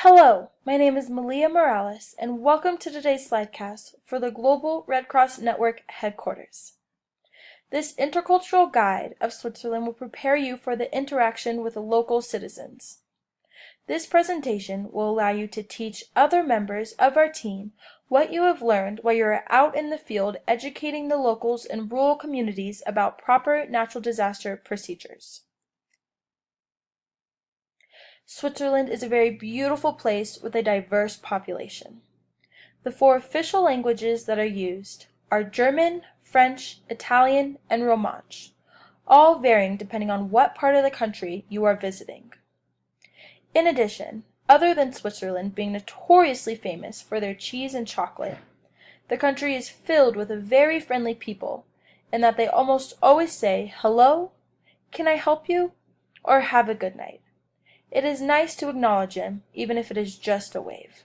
Hello, my name is Malia Morales, and welcome to today's Slidecast for the Global Red Cross Network headquarters. This intercultural guide of Switzerland will prepare you for the interaction with the local citizens. This presentation will allow you to teach other members of our team what you have learned while you are out in the field educating the locals in rural communities about proper natural disaster procedures. Switzerland is a very beautiful place with a diverse population. The four official languages that are used are German, French, Italian, and Romansh, all varying depending on what part of the country you are visiting. In addition, other than Switzerland being notoriously famous for their cheese and chocolate, the country is filled with very friendly people in that they almost always say, "Hello, can I help you?" or "Have a good night." It is nice to acknowledge him, even if it is just a wave.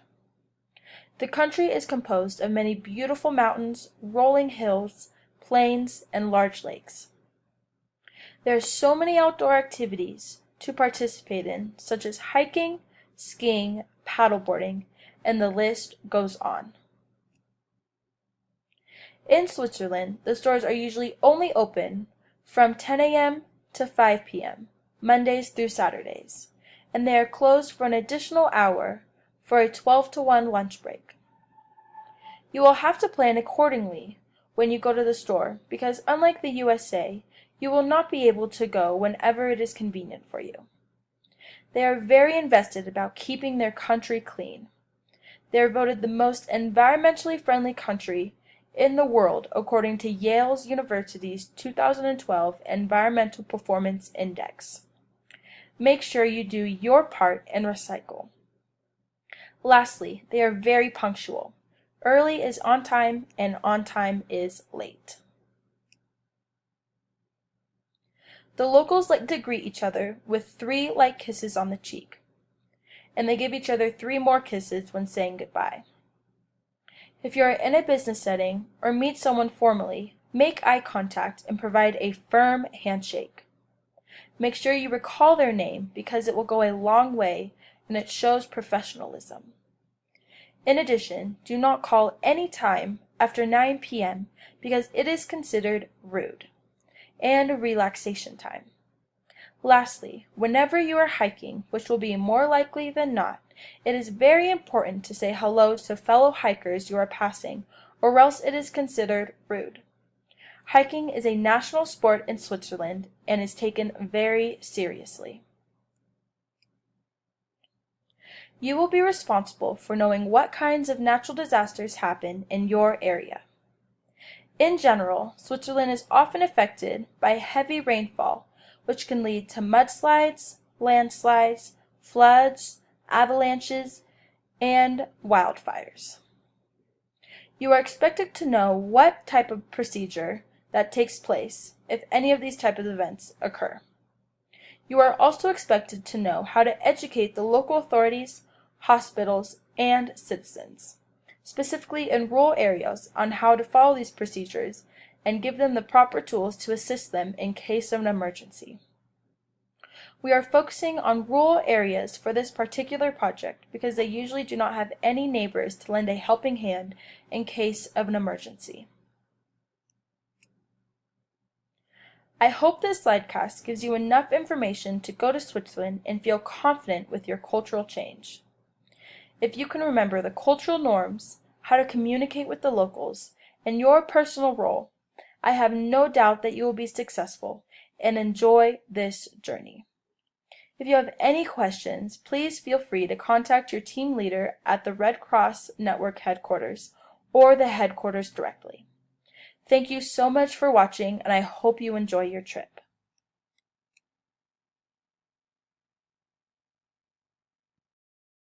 The country is composed of many beautiful mountains, rolling hills, plains, and large lakes. There are so many outdoor activities to participate in, such as hiking, skiing, paddleboarding, and the list goes on. In Switzerland, the stores are usually only open from 10 a.m. to 5 p.m., Mondays through Saturdays, and they are closed for an additional hour for a 12 to 1 lunch break. You will have to plan accordingly when you go to the store because unlike the USA, you will not be able to go whenever it is convenient for you. They are very invested about keeping their country clean. They are voted the most environmentally friendly country in the world according to Yale University's 2012 Environmental Performance Index. Make sure you do your part and recycle. Lastly, they are very punctual. Early is on time and on time is late. The locals like to greet each other with 3 light kisses on the cheek, and they give each other 3 more kisses when saying goodbye. If you are in a business setting or meet someone formally, make eye contact and provide a firm handshake. Make sure you recall their name because it will go a long way and it shows professionalism. In addition, do not call any time after 9 p.m. because it is considered rude and relaxation time. Lastly, whenever you are hiking, which will be more likely than not, it is very important to say hello to fellow hikers you are passing, or else it is considered rude. Hiking is a national sport in Switzerland and is taken very seriously. You will be responsible for knowing what kinds of natural disasters happen in your area. In general, Switzerland is often affected by heavy rainfall, which can lead to mudslides, landslides, floods, avalanches, and wildfires. You are expected to know what type of procedure that takes place if any of these types of events occur. You are also expected to know how to educate the local authorities, hospitals, and citizens, specifically in rural areas, on how to follow these procedures and give them the proper tools to assist them in case of an emergency. We are focusing on rural areas for this particular project because they usually do not have any neighbors to lend a helping hand in case of an emergency. I hope this slidecast gives you enough information to go to Switzerland and feel confident with your cultural change. If you can remember the cultural norms, how to communicate with the locals, and your personal role, I have no doubt that you will be successful and enjoy this journey. If you have any questions, please feel free to contact your team leader at the Red Cross Network headquarters or the headquarters directly. Thank you so much for watching, and I hope you enjoy your trip.